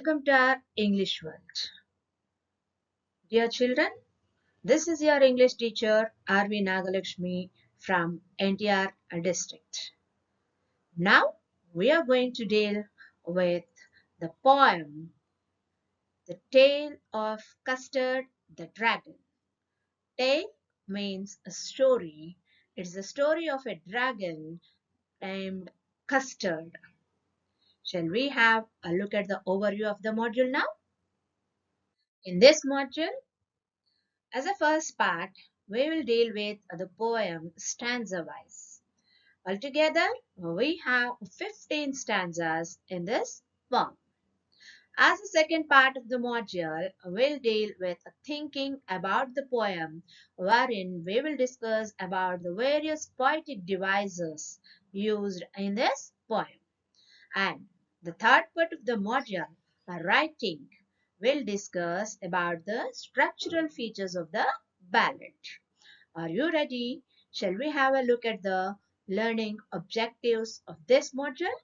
Welcome to our English world. Dear children, this is your English teacher R.V. Nagalakshmi from NTR district. Now we are going to deal with the poem The Tale of Custard the Dragon. Tale means a story. It's the story of a dragon named Custard. Shall we have a look at the overview of the module now? In this module, as a first part, we will deal with the poem stanza-wise. Altogether, we have 15 stanzas in this poem. As a second part of the module, we'll deal with thinking about the poem, wherein we will discuss about the various poetic devices used in this poem. And the third part of the module, writing, will discuss about the structural features of the ballad. Are you ready? Shall we have a look at the learning objectives of this module?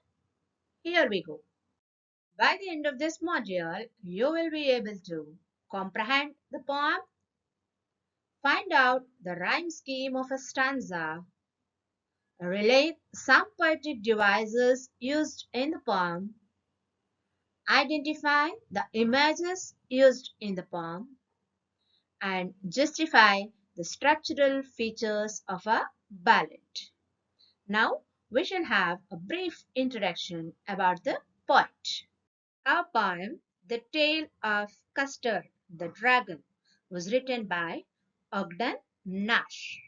Here we go. By the end of this module, you will be able to comprehend the poem, find out the rhyme scheme of a stanza, relate some poetic devices used in the poem, identify the images used in the poem, and justify the structural features of a ballad. Now, we shall have a brief introduction about the poet. Our poem, The Tale of Custard the Dragon, was written by Ogden Nash.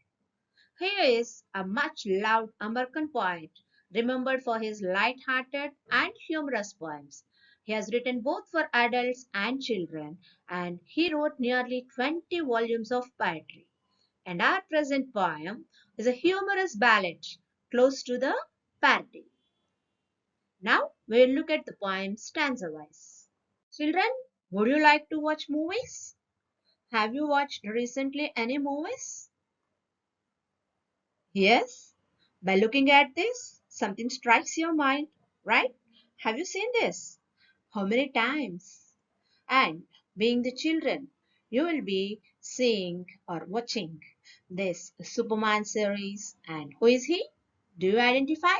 He is a much loved American poet, remembered for his light-hearted and humorous poems. He has written both for adults and children, and he wrote nearly 20 volumes of poetry. And our present poem is a humorous ballad close to the parody. Now we will look at the poem stanza-wise. Children, would you like to watch movies? Have you watched recently any movies? Yes. By looking at this, something strikes your mind, right? Have you seen this? How many times? And being the children, you will be seeing or watching this Superman series. And who is he? Do you identify?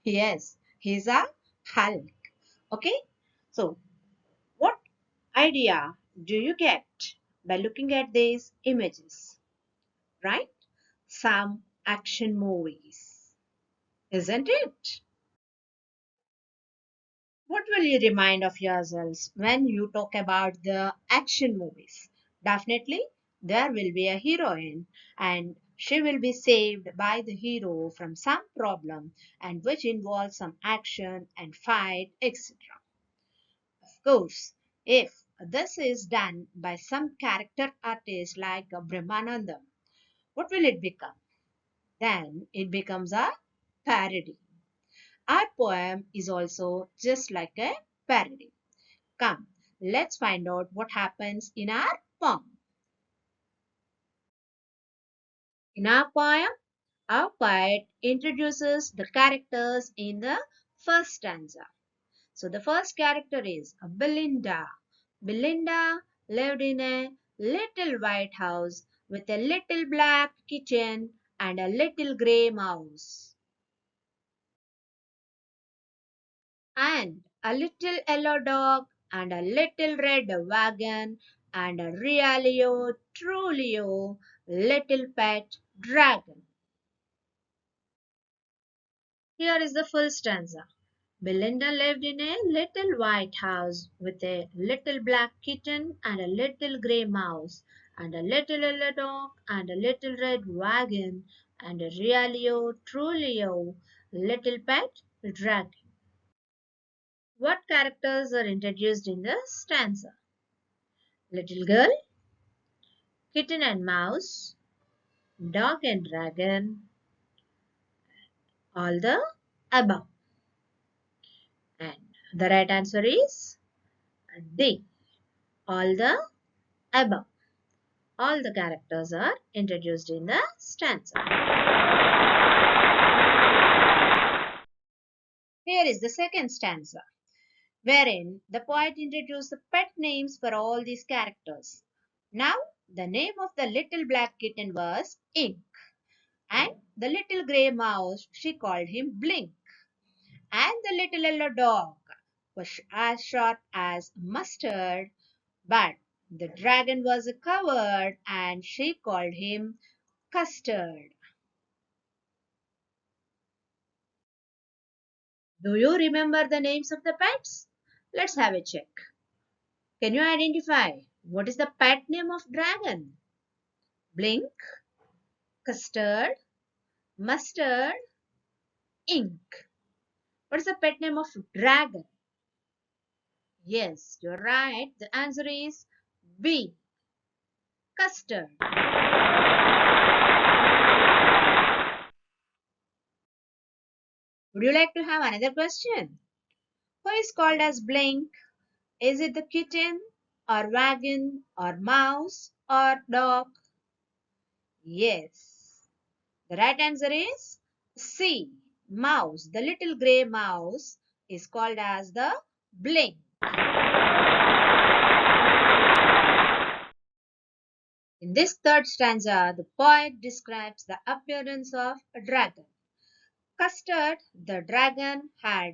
Yes, he's a Hulk. Okay? So, what idea do you get by looking at these images? Right? Some action movies, isn't it? What will you remind of yourselves when you talk about the action movies? Definitely, there will be a heroine and she will be saved by the hero from some problem and which involves some action and fight, etc. Of course, if this is done by some character artist like Brahmanandam, what will it become? Then it becomes a parody. Our poem is also just like a parody. Come, let's find out what happens in our poem. In our poem, our poet introduces the characters in the first stanza. So the first character is Belinda. Belinda lived in a little white house with a little black kitten and a little grey mouse. And a little yellow dog and a little red wagon and a realio trulio little pet dragon. Here is the full stanza. Belinda lived in a little white house with a little black kitten and a little grey mouse and a little yellow dog and a little red wagon and a realio trulio little pet dragon. What characters are introduced in the stanza? Little girl, kitten and mouse, dog and dragon, all the above. And the right answer is D. All the above. All the characters are introduced in the stanza. Here is the second stanza. wherein the poet introduced the pet names for all these characters. Now, the name of the little black kitten was Ink, and the little grey mouse, she called him Blink, and the little yellow dog was as short as Mustard, but the dragon was a coward, and she called him Custard. Do you remember the names of the pets? Let's have a check. Can you identify what is the pet name of dragon? Blink, Custard, Mustard, Ink. What is the pet name of dragon? Yes, you're right. The answer is B. Custard. Would you like to have another question? Who is called as Blink? Is it the kitten, or wagon, or mouse, or dog? Yes. The right answer is C. Mouse. The little grey mouse is called as the Blink. In this third stanza, the poet describes the appearance of a dragon. Custard, the dragon, had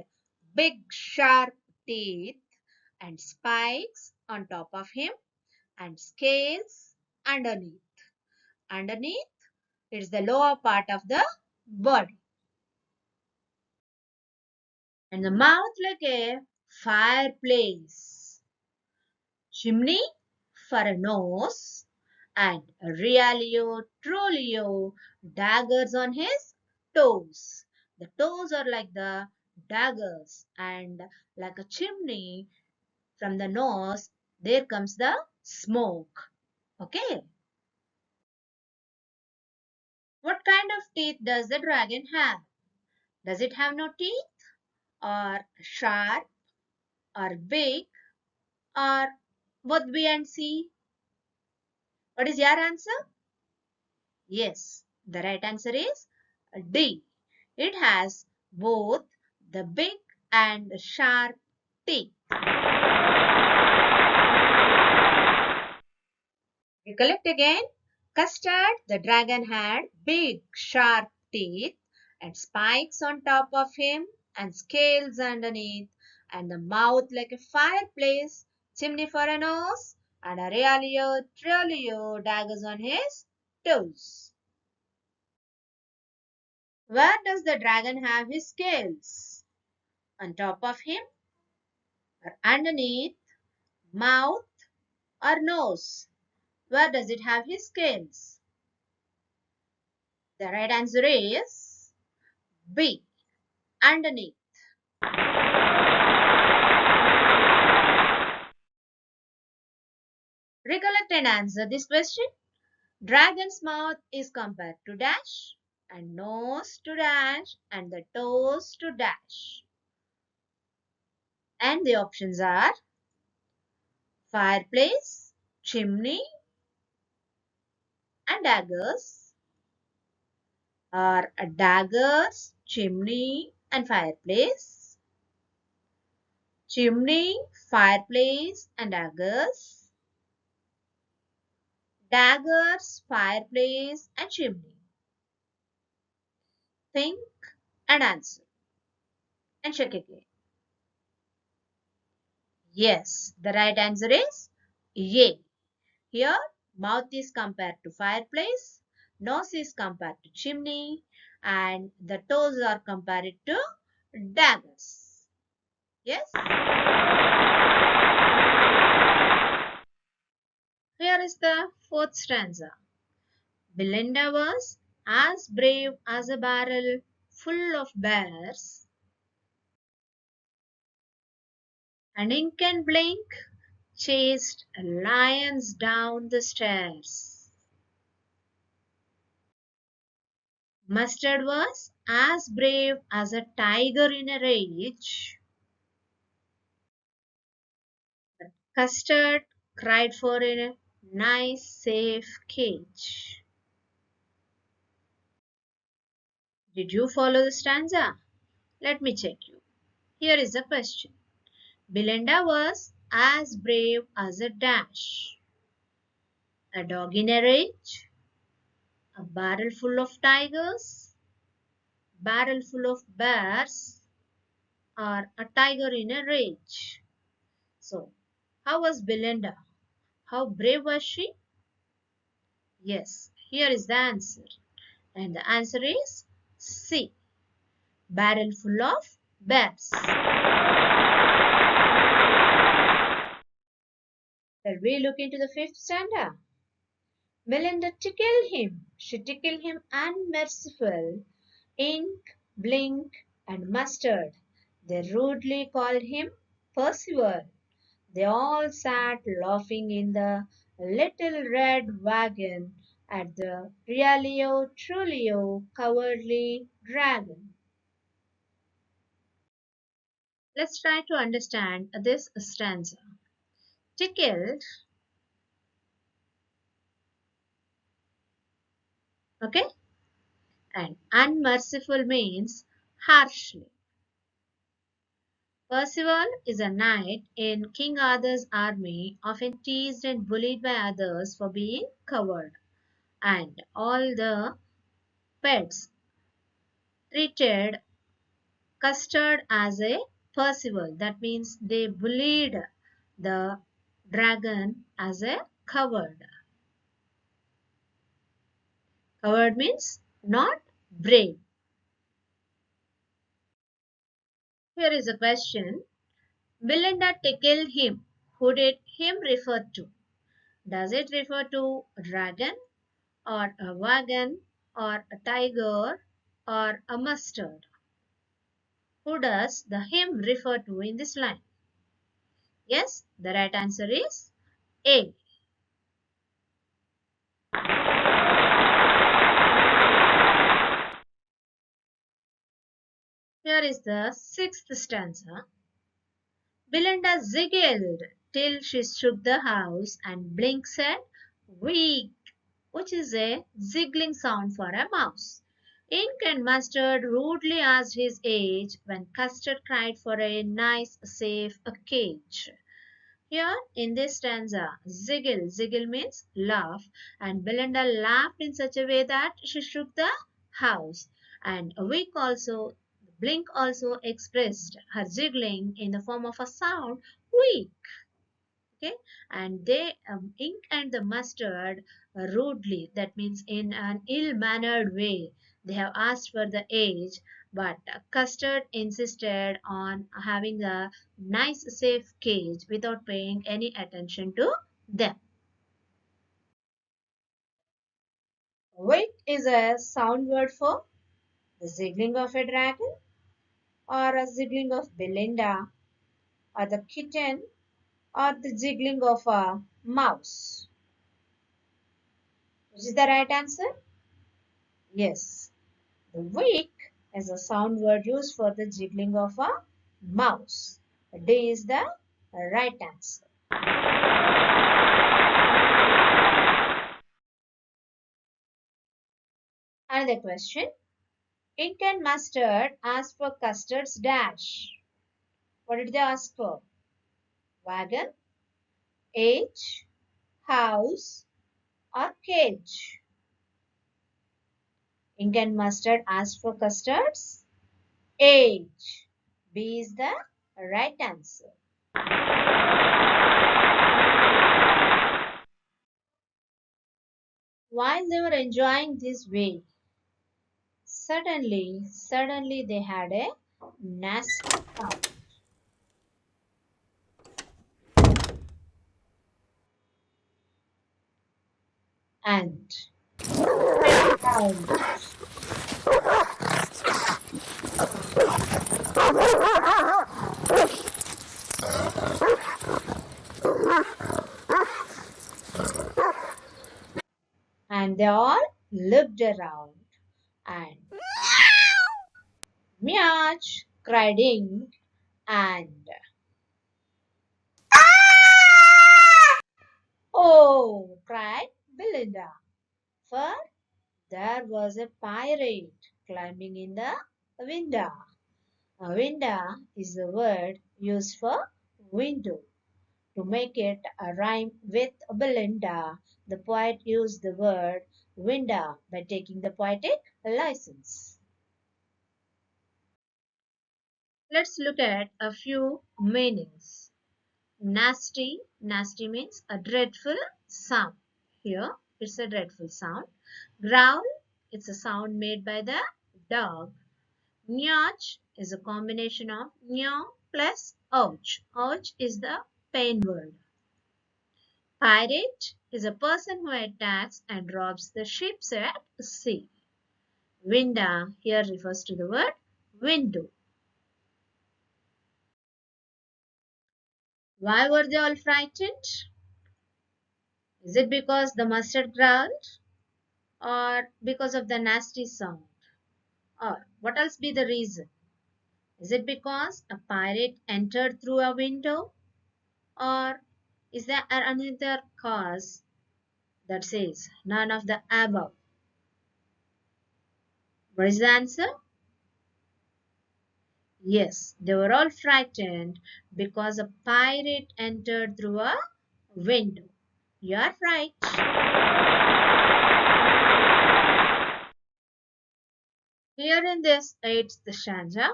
big sharp teeth and spikes on top of him and scales underneath. Underneath is the lower part of the body. And the mouth like a fireplace. Chimney for a nose, and realio trolio daggers on his toes. The toes are like the daggers, and like a chimney from the nose, there comes the smoke. Okay. What kind of teeth does the dragon have? Does it have no teeth, or sharp, or big, or both B and C? What is your answer? Yes, the right answer is D. It has both the big and the sharp teeth. Recollect again. Custard, the dragon, had big sharp teeth and spikes on top of him and scales underneath, and the mouth like a fireplace, chimney for a nose, and a realio trolio daggers on his toes. Where does the dragon have his scales? On top of him, or underneath, mouth, or nose? Where does it have his scales? The right answer is B. Underneath. Recollect and answer this question. Dragon's mouth is compared to dash, and nose to dash, and the toes to dash. And the options are fireplace, chimney, and daggers, or daggers, chimney, and fireplace. Chimney, fireplace, and daggers. Daggers, fireplace, and chimney. Think and answer. And check again. Yes, the right answer is A. Here, mouth is compared to fireplace, nose is compared to chimney, and the toes are compared to daggers. Yes? Here is the fourth stanza. Belinda was as brave as a barrel full of bears, and Ink and Blink chased lions down the stairs. Mustard was as brave as a tiger in a rage. Custard cried for a nice safe cage. Did you follow the stanza? Let me check you. Here is the question. Belinda was as brave as a dash. A dog in a rage, a barrel full of tigers, barrel full of bears, or a tiger in a rage. So, how was Belinda? How brave was she? Yes, here is the answer. And the answer is C. Barrel full of bears. Shall we look into the fifth stanza? Melinda tickled him. She tickled him unmerciful. Ink, blink, and mustard. They rudely called him Percival. They all sat laughing in the little red wagon at the realio trulio cowardly dragon. Let's try to understand this stanza. Tickled, okay, and unmerciful means harshly. Percival is a knight in King Arthur's army, often teased and bullied by others for being coward, and all the pets treated Custard as a Percival. That means they bullied the dragon as a coward. Coward means not brave. Here is a question. Belinda tickled him. Who did him refer to? Does it refer to a dragon or a wagon or a tiger or a mustard? Who does the him refer to in this line? Yes, the right answer is A. Here is the sixth stanza. Belinda ziggled till she shook the house, and Blink said, "Weak," which is a ziggling sound for a mouse. Ink and Mustard rudely asked his age when Custard cried for a nice, safe cage. Here in this stanza, ziggle means laugh, and Belinda laughed in such a way that she shook the house. And Blink also expressed her jiggling in the form of a sound, weak. Okay, and Ink and the Mustard rudely, that means in an ill-mannered way, they have asked for the age, but Custard insisted on having a nice safe cage without paying any attention to them. Wait is a sound word for the ziggling of a dragon or a ziggling of Belinda or the kitten or the jiggling of a mouse. Which is the right answer? Yes. The weak is a sound word used for the jiggling of a mouse. D is the right answer. Another question. Ink and Mustard asked for Custard's dash. What did they ask for? Wagon, age, house, or cage? Ink and Mustard asked for Custard's age. B is the right answer. While they were enjoying this way, suddenly they had a nasty sound. And and they all looked around and Meow! Cried Ink and oh! Cried Belinda. For there was a pirate climbing in the window. A window is the word used for window. To make it a rhyme with Belinda, the poet used the word window by taking the poetic license. Let's look at a few meanings. Nasty, nasty means a dreadful sound. Here it's a dreadful sound. Growl, it's a sound made by the dog. Nyach is a combination of nya plus ouch. Ouch is the pain word. Pirate is a person who attacks and robs the ships at sea. Winda here refers to the word window. Why were they all frightened? Is it because the mustard growled? Or because of the nasty sound? Or what else be the reason? Is it because a pirate entered through a window? Or is there another cause that says none of the above? What is the answer? Yes, they were all frightened because a pirate entered through a window. You are right. Here in this eighth stanza,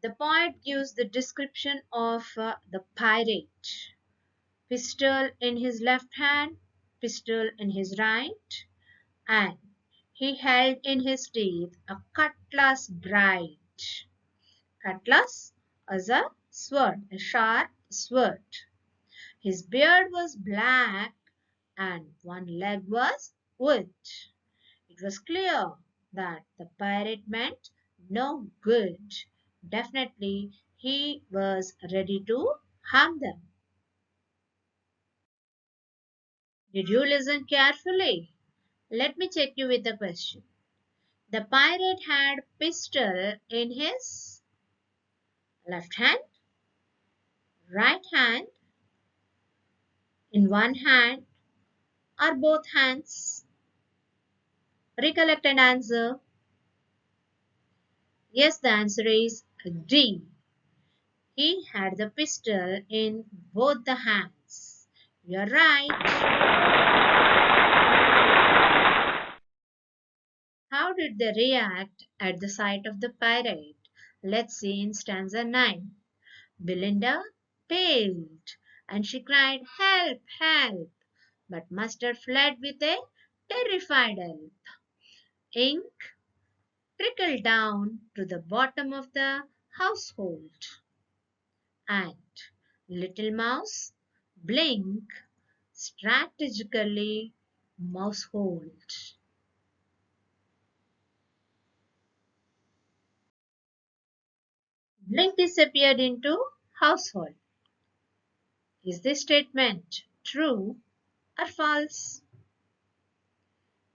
the poet gives the description of the pirate. Pistol in his left hand, pistol in his right, and he held in his teeth a cutlass bright. Cutlass is a sword, a sharp sword. His beard was black and one leg was wood. It was clear that the pirate meant no good. Definitely he was ready to harm them. Did you listen carefully? Let me check you with a question. The pirate had pistol in his left hand, right hand, in one hand, or both hands. Recollect and answer. Yes, the answer is D. He had the pistol in both the hands. You're right. How did they react at the sight of the pirate? Let's see in stanza 9. Belinda paled and she cried, "Help! Help!" But Mustard fled with a terrified elf. Ink trickled down to the bottom of the household. And Little Mouse blinked strategically mousehold. Blink disappeared into household. Is this statement true or false?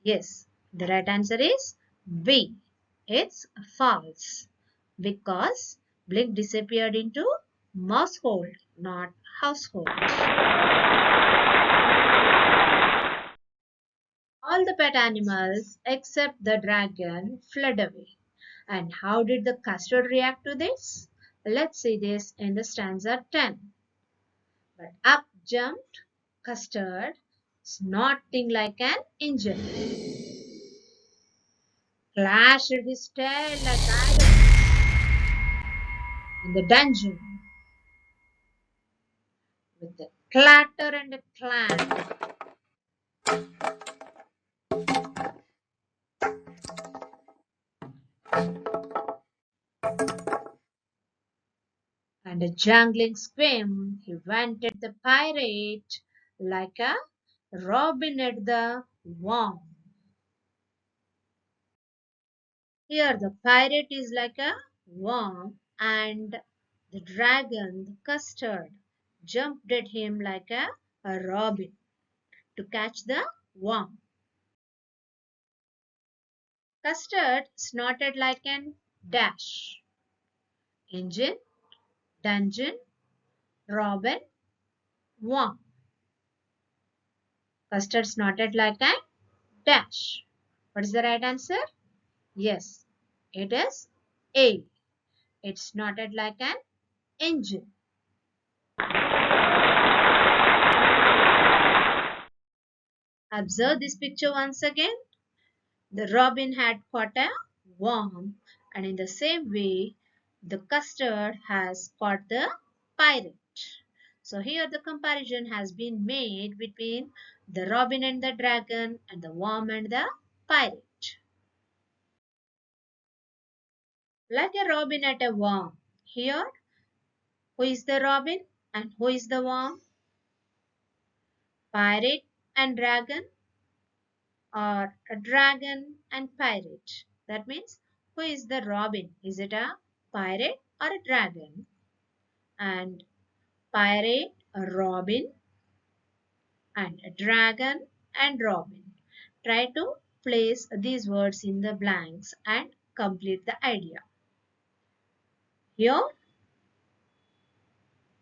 Yes, the right answer is B. It's false because Blink disappeared into mousehold, not household. All the pet animals except the dragon fled away. And how did the custard react to this? Let's see this in the stanza 10. But up jumped custard, snorting like an engine. Clashed his tail like iron in the dungeon with a clatter and a clang. And a jangling scream, he went at the pirate like a robin at the worm. Here the pirate is like a worm and the dragon, the custard, jumped at him like a robin to catch the worm. Custard snorted like an dash. Engine, dungeon, robin, worm. Custard snorted like a dash. What is the right answer? Yes, it is A. It snorted like an engine. Observe this picture once again. The robin had caught a worm, and in the same way, the custard has caught the pirate. So here the comparison has been made between the robin and the dragon and the worm and the pirate. Like a robin at a worm. Here, who is the robin and who is the worm? Pirate and dragon, or a dragon and pirate. That means, who is the robin? Is it a pirate or a dragon? And pirate, a robin, and a dragon and robin. Try to place these words in the blanks and complete the idea. Here,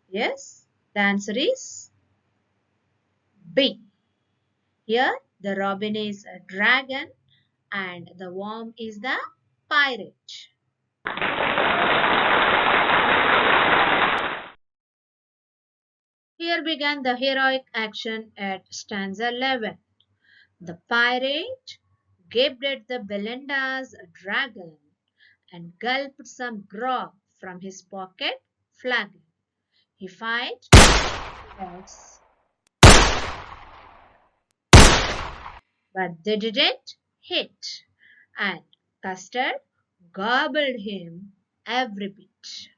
yes, the answer is B. Here, the robin is a dragon and the worm is the pirate. Here began the heroic action at stanza 11. The pirate gaped at the Belinda's dragon and gulped some grog from his pocket flagon. He fired shots, but they didn't hit, and Custard gobbled him every bit.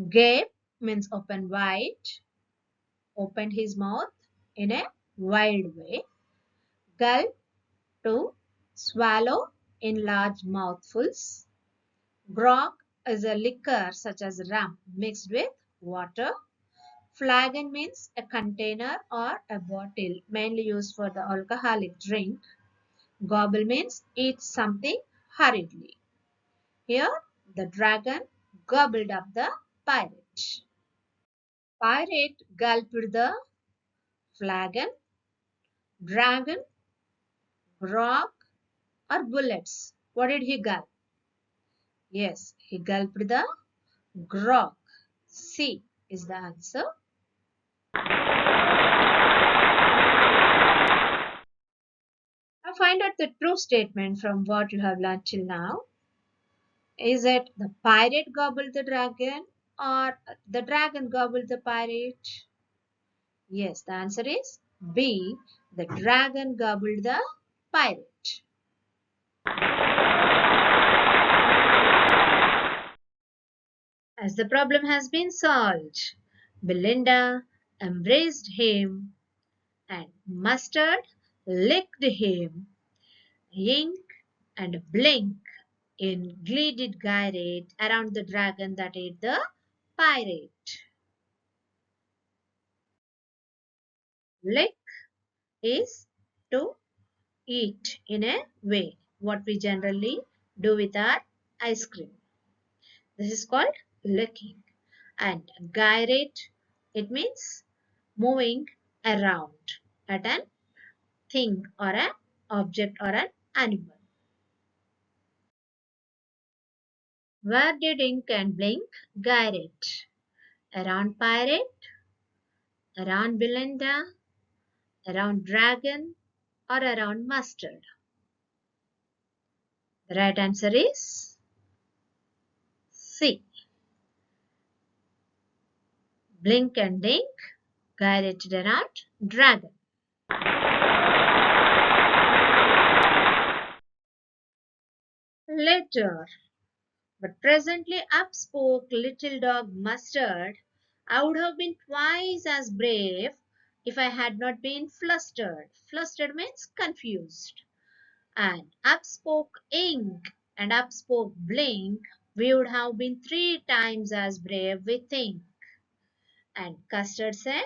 Gape means open wide, opened his mouth in a wide way. Gulp, to swallow in large mouthfuls. Grog is a liquor such as rum mixed with water. Flagon means a container or a bottle mainly used for the alcoholic drink. Gobble means eat something hurriedly. Here, the dragon gobbled up the pirate. Pirate gulped the flagon, dragon, grog, or bullets. What did he gulp? Yes, he gulped the grog. C is the answer. Now find out the true statement from what you have learned till now. Is it the pirate gobbled the dragon or the dragon gobbled the pirate? Yes, the answer is B. The dragon gobbled the pirate. As the problem has been solved, Belinda embraced him and Mustard licked him. Ink and Blink in glee did gyrate around the dragon that ate the pirate. Lick is to eat in a way, what we generally do with our ice cream. This is called licking. And gyrate, it means moving around at an thing or an object or an animal. Where did Ink and Blink gyrate? Around pirate, around Belinda, around dragon, or around mustard? The right answer is C. Blink and Dink gyrated around dragon. Later, but presently up spoke little dog Mustard. I would have been twice as brave if I had not been flustered. Flustered means confused. And up spoke Ink and up spoke Blink. We would have been 3 times as brave, we think. And Custard said,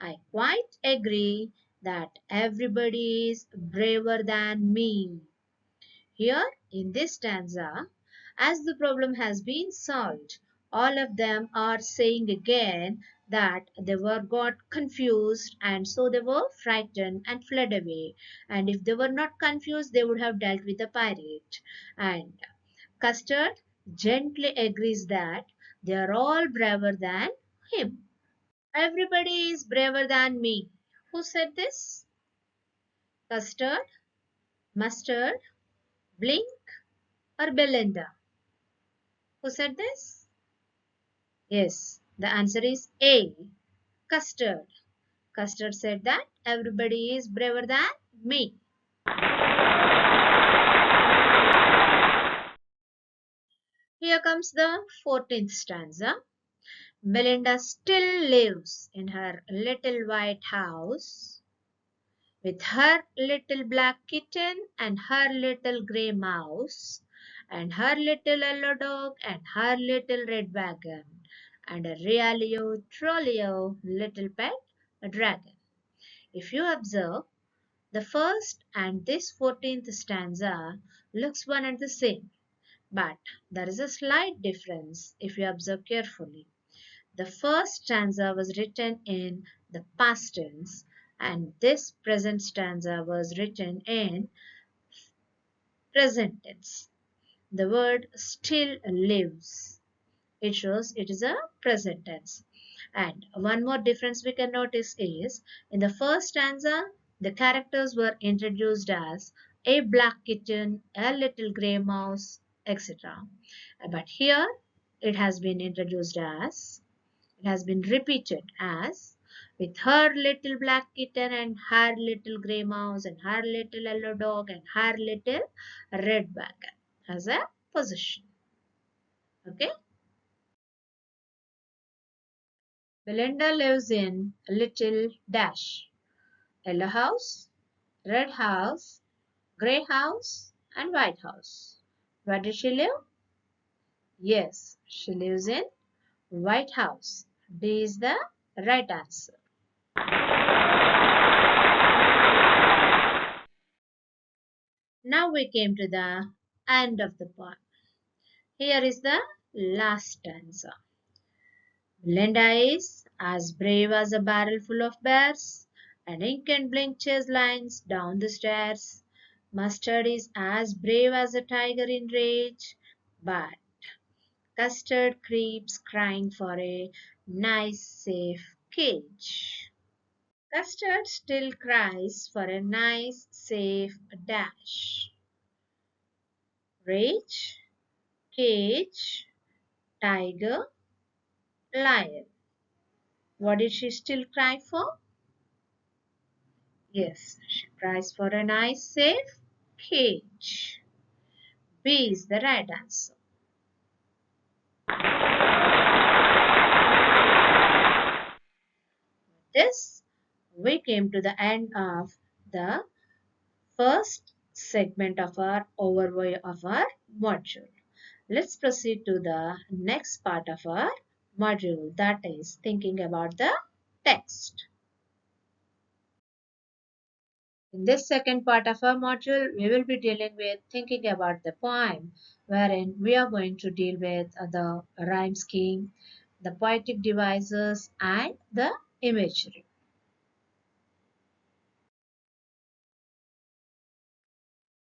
I quite agree that everybody is braver than me. Here in this stanza, as the problem has been solved, all of them are saying again that they were got confused and so they were frightened and fled away. And if they were not confused, they would have dealt with the pirate. And Custard gently agrees that they are all braver than him. Everybody is braver than me. Who said this? Custard, mustard, blink, or Belinda? Who said this? Yes, the answer is A. Custard. Custard said that everybody is braver than me. Here comes the 14th stanza. Belinda still lives in her little white house with her little black kitten and her little grey mouse and her little yellow dog and her little red wagon and a realio trollio little pet dragon. If you observe, the first and this 14th stanza looks one and the same, but there is a slight difference if you observe carefully. The first stanza was written in the past tense and this present stanza was written in present tense. The word still lives. It shows it is a present tense. And one more difference we can notice is in the first stanza, the characters were introduced as a black kitten, a little grey mouse, etc. But here it has been introduced as, it has been repeated as with her little black kitten and her little grey mouse and her little yellow dog and her little red wagon as a position. Okay. Belinda lives in a little dash, yellow house, red house, grey house, and white house. Where does she live? Yes, she lives in White House. D is the right answer. Now we came to the end of the poem. Here is the last stanza. Belinda is as brave as a barrel full of bears, and ink and blink chase lines down the stairs. Mustard is as brave as a tiger in rage, but Custard creeps crying for a nice safe cage. Custard still cries for a nice safe dash. Rage, cage, tiger, lion. What did she still cry for? Yes, she cries for a nice safe cage. B is the right answer. With this, we came to the end of the first segment of our overview of our module. Let's proceed to the next part of our module, that is thinking about the text. In this second part of our module, we will be dealing with thinking about the poem, wherein we are going to deal with the rhyme scheme, the poetic devices, and the imagery.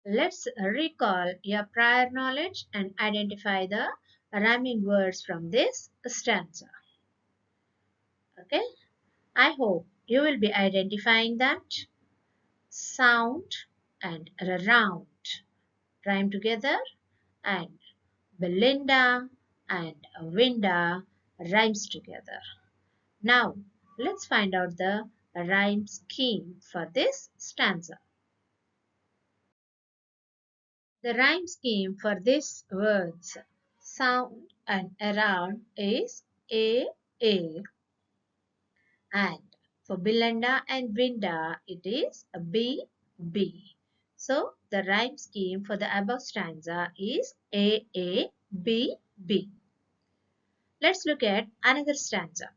Let's recall your prior knowledge and identify the rhyming words from this stanza. Okay, I hope you will be identifying that. Sound and round rhyme together, and Belinda and Winda rhymes together. Now, let's find out the rhyme scheme for this stanza. The rhyme scheme for these words, sound and around, is A, and for Belinda and Winda, it is B, B. So, the rhyme scheme for the above stanza is A, B, B. Let's look at another stanza.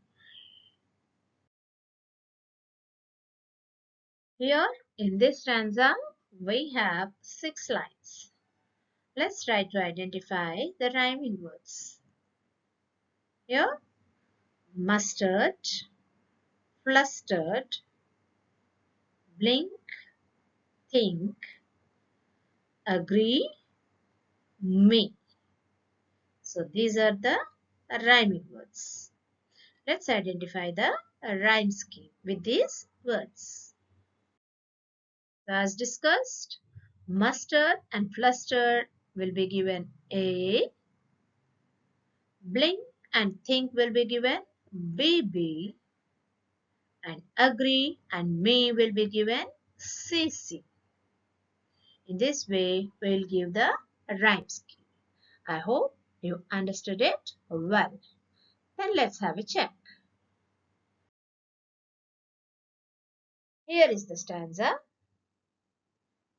Here, in this stanza, we have 6 lines. Let's try to identify the rhyming words. Here, mustard, flustered, blink, think, agree, me. So these are the rhyming words. Let's identify the a rhyme scheme with these words. As discussed, mustard and flustered will be given A, blink and think will be given BB, and agree and may will be given CC. In this way, we will give the rhyme scheme. I hope you understood it well. Then let's have a check. Here is the stanza.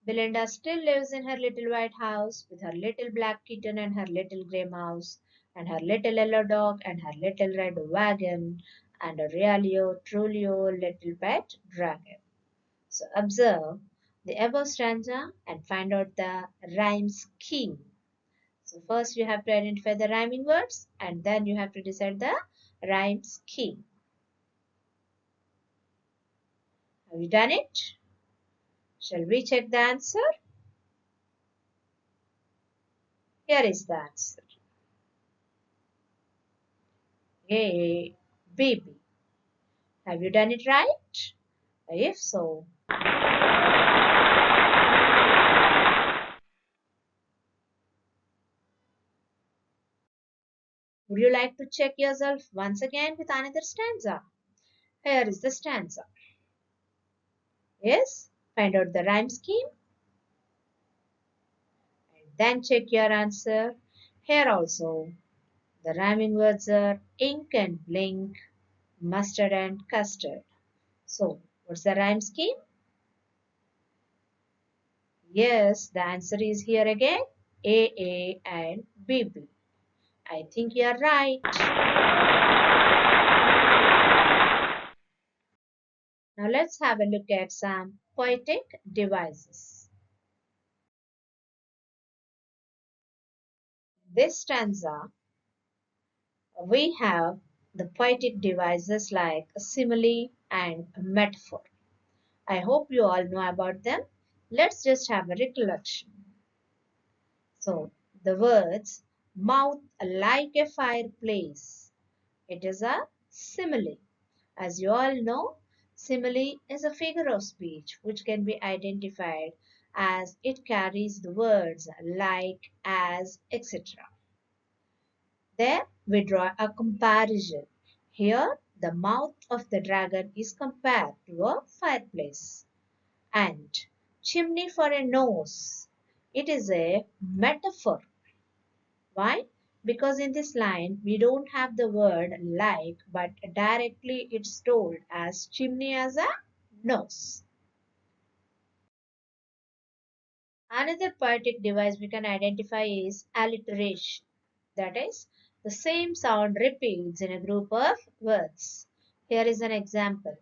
Belinda still lives in her little white house with her little black kitten and her little grey mouse and her little yellow dog and her little red wagon and a realio, trulio little pet dragon. So observe the above stanza and find out the rhyme scheme. So first you have to identify the rhyming words and then you have to decide the rhyme scheme. Have you done it? Shall we check the answer? Here is the answer. Hey, baby. Have you done it right? If so, would you like to check yourself once again with another stanza? Here is the stanza. Yes, find out the rhyme scheme and then check your answer. Here also, the rhyming words are ink and blink, mustard and custard. So, what's the rhyme scheme? Yes, the answer is here again, AA and BB. I think you are right. Now let's have a look at some poetic devices. This stanza, we have the poetic devices like a simile and a metaphor. I hope you all know about them. Let's just have a recollection. So, the words mouth like a fireplace. It is a simile. As you all know, simile is a figure of speech which can be identified as it carries the words like, as, etc. There we draw a comparison. Here the mouth of the dragon is compared to a fireplace. And chimney for a nose. It is a metaphor. Why? Because in this line we don't have the word like but directly it's told as chimney as a nose. Another poetic device we can identify is alliteration. That is, the same sound repeats in a group of words. Here is an example.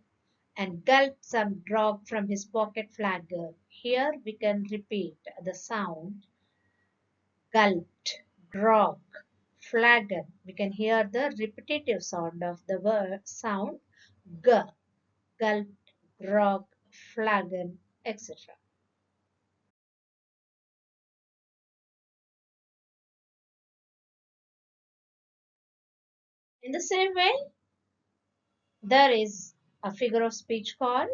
And gulped some grog from his pocket flagon. Here we can repeat the sound gulped, grog, flagon. We can hear the repetitive sound of the word sound g, gulped, grog, flagon, etc. In the same way, there is a figure of speech called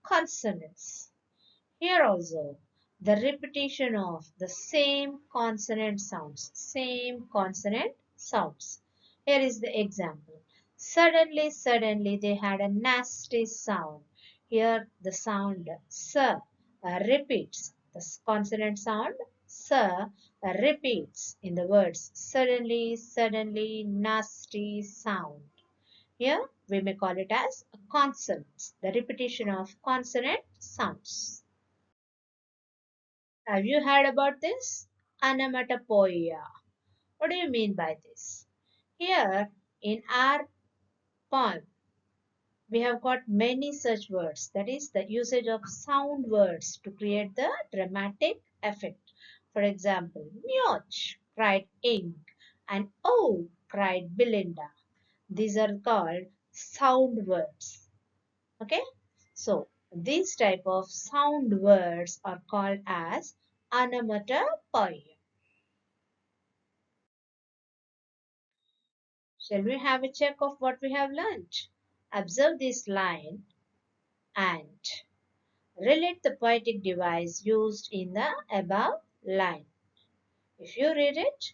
consonants. Here also, the repetition of the same consonant sounds. Here is the example. Suddenly, suddenly they had a nasty sound. Here the sound s repeats. The consonant sound s repeats in the words suddenly, suddenly, nasty sound. Here we may call it as consonants, the repetition of consonant sounds. Have you heard about this? Onomatopoeia. What do you mean by this? Here in our poem, we have got many such words. That is the usage of sound words to create the dramatic effect. For example, Mioch cried Ink and Oh cried Belinda. These are called sound words. Okay? So, these type of sound words are called as onomatopoeia. Shall we have a check of what we have learned? Observe this line and relate the poetic device used in the above line. If you read it,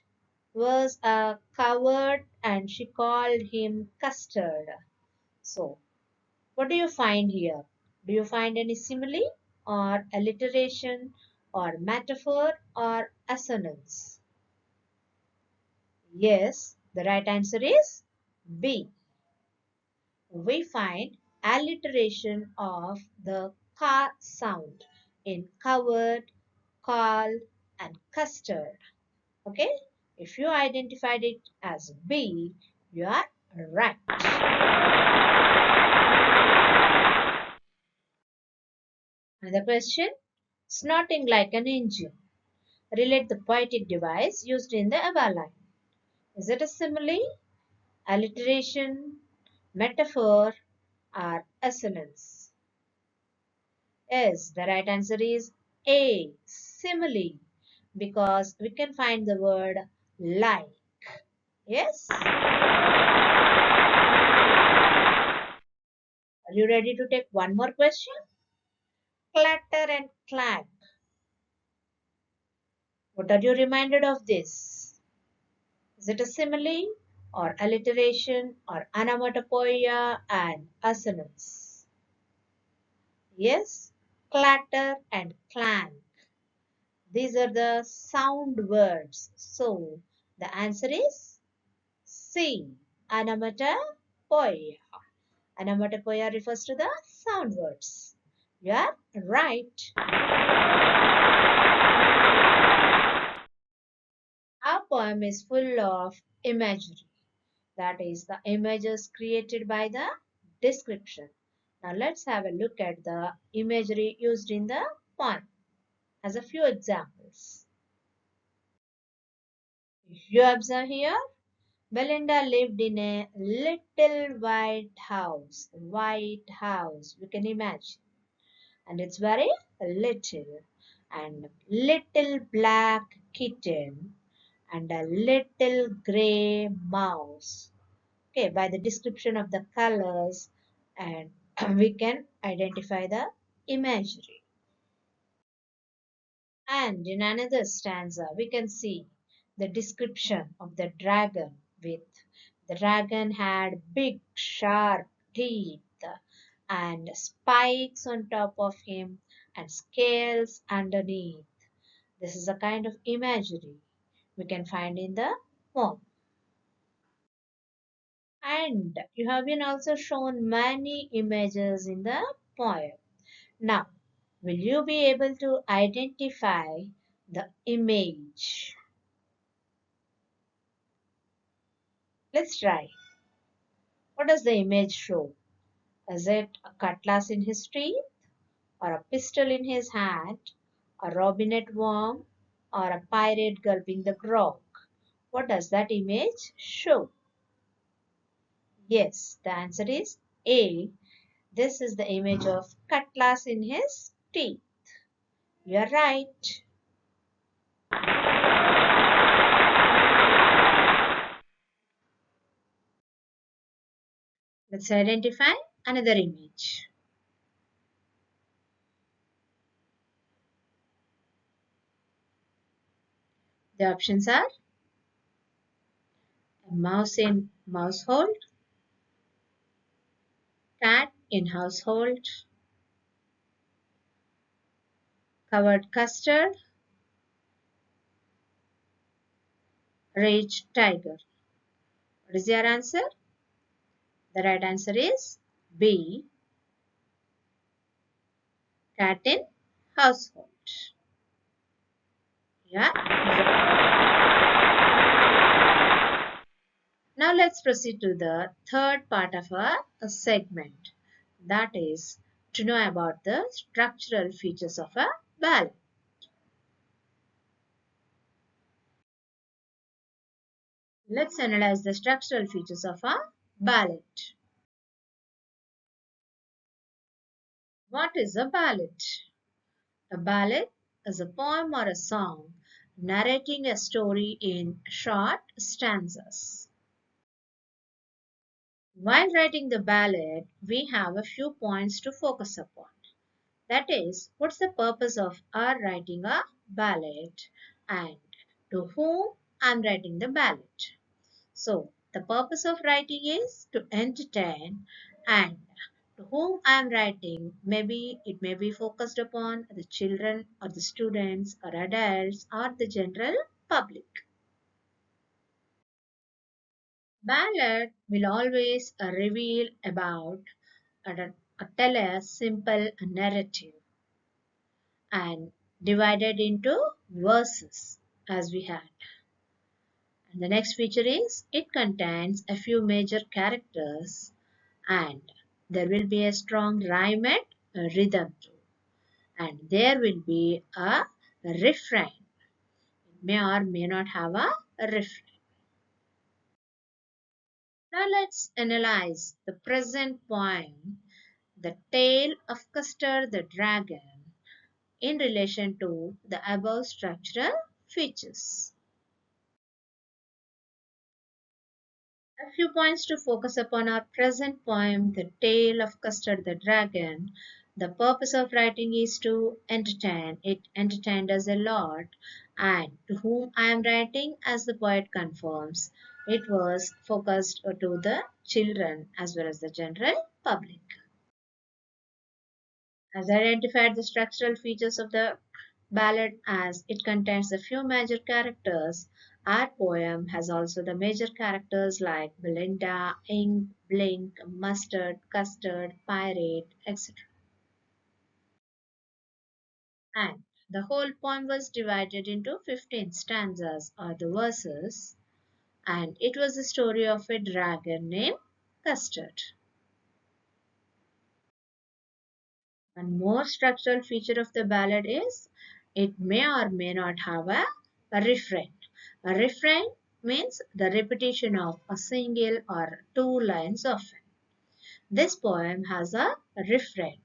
was covered and she called him custard. So, what do you find here? Do you find any simile or alliteration or metaphor or assonance? Yes, the right answer is B. We find alliteration of the ka sound in covered, called, and custard. Okay, if you identified it as B, you are right. Another question, snorting like an engine. Relate the poetic device used in the above line. Is it a simile, alliteration, metaphor, or assonance? Yes, the right answer is A, simile, because we can find the word like. Yes? Are you ready to take one more question? Clatter and clank. What are you reminded of this? Is it a simile or alliteration or onomatopoeia and assonance? Yes, clatter and clank. These are the sound words. So the answer is C. Onomatopoeia. Onomatopoeia refers to the sound words. You are right. Our poem is full of imagery. That is the images created by the description. Now let's have a look at the imagery used in the poem as a few examples. If you observe here, Belinda lived in a little white house. White house, you can imagine. And it's very little. And little black kitten and a little gray mouse. Okay, by the description of the colors and we can identify the imagery. And in another stanza, we can see the description of the dragon with the dragon had big sharp teeth and spikes on top of him and scales underneath. This is a kind of imagery we can find in the poem. And you have been also shown many images in the poem. Now, will you be able to identify the image? Let's try. What does the image show? Is it a cutlass in his teeth, or a pistol in his hand, a robinet worm, or a pirate gulping the grog? What does that image show? Yes, the answer is A. This is the image of cutlass in his teeth. You are right. Let's identify another image. The options are a mouse in mousehold, cat in household, covered custard, rage tiger. What is your answer? The right answer is B. Cat in household. Yeah. Now let's proceed to the third part of our segment. That is to know about the structural features of a ballad. Let's analyze the structural features of a ballad. What is a ballad? A ballad is a poem or a song narrating a story in short stanzas. While writing the ballad, we have a few points to focus upon. That is, what's the purpose of our writing a ballad and to whom I'm writing the ballad. So, the purpose of writing is to entertain, and to whom I am writing, maybe it may be focused upon the children or the students or adults or the general public. Ballad will always reveal about tell a simple narrative and divided into verses as we had. And the next feature is it contains a few major characters and there will be a strong rhyme and a rhythm too. And there will be a refrain. It may or may not have a refrain. Now let's analyze the present poem, The Tale of Custer the Dragon, in relation to the above structural features. A few points to focus upon our present poem, The Tale of Custer the Dragon. The purpose of writing is to entertain. It entertained us a lot. And to whom I am writing, as the poet confirms, it was focused to the children as well as the general public. As I identified the structural features of the ballad as it contains a few major characters, our poem has also the major characters like Belinda, Ink, Blink, Mustard, Custard, Pirate, etc. And the whole poem was divided into 15 stanzas or the verses, and it was the story of a dragon named Custard. One more structural feature of the ballad is it may or may not have a refrain. A refrain means the repetition of a single or two lines often. This poem has a refrain.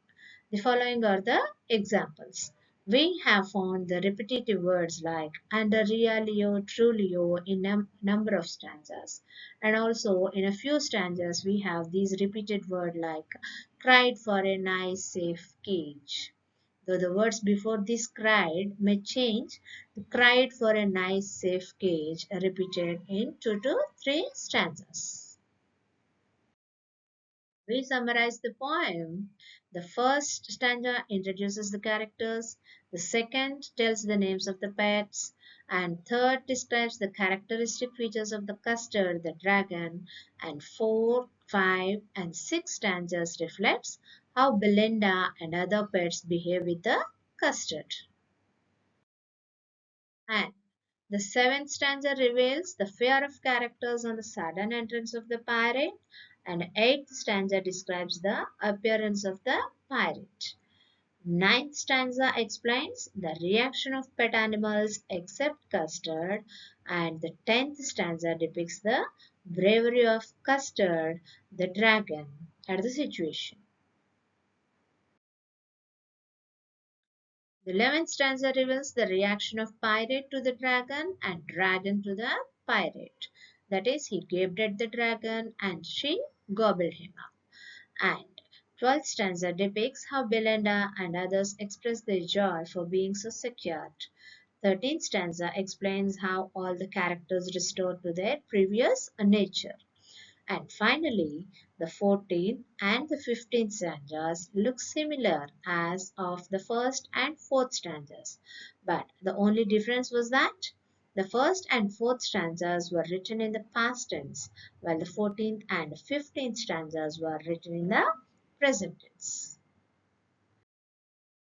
The following are the examples. We have found the repetitive words like under realio, trulio in a number of stanzas. And also in a few stanzas we have these repeated words like cried for a nice safe cage. Though the words before this cried may change, the cried for a nice safe cage are repeated in 2 to 3 stanzas. We summarize the poem. The first stanza introduces the characters, the second tells the names of the pets, and third describes the characteristic features of the custard, the dragon, and 4, 5, and 6 stanzas reflects how Belinda and other pets behave with the custard. And the seventh stanza reveals the fear of characters on the sudden entrance of the pirate, and eighth stanza describes the appearance of the pirate. Ninth stanza explains the reaction of pet animals except Custard, and the 10th stanza depicts the bravery of Custard, the dragon, at the situation. The 11th stanza reveals the reaction of pirate to the dragon and dragon to the pirate. That is, he gaped at the dragon and she gobbled him up. And 12th stanza depicts how Belinda and others express their joy for being so secured. 13th stanza explains how all the characters restore to their previous nature. And finally, the 14th and the 15th stanzas look similar as of the first and fourth stanzas. But the only difference was that the first and fourth stanzas were written in the past tense, while the 14th and 15th stanzas were written in the present tense.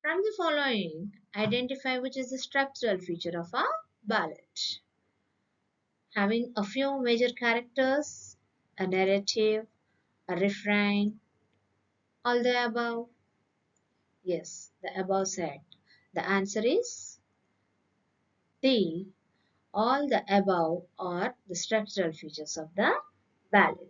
From the following, identify which is the structural feature of a ballad. Having a few major characters, a narrative, a refrain, all the above? Yes, the above said. The answer is D. All the above are the structural features of the ballad.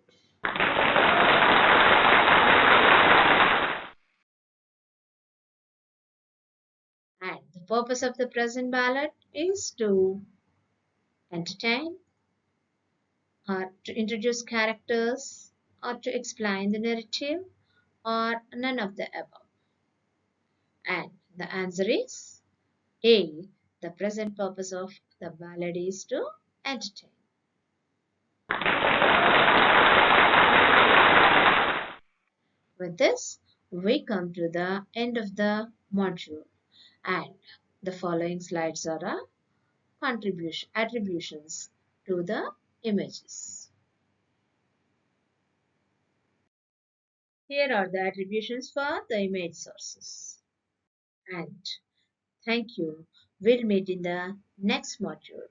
And the purpose of the present ballad is to entertain or to introduce characters or to explain the narrative, or none of the above? And the answer is A. The present purpose of the ballad is to entertain. With this, we come to the end of the module, and the following slides are attributions to the images. Here are the attributions for the image sources. And thank you. We'll meet in the next module.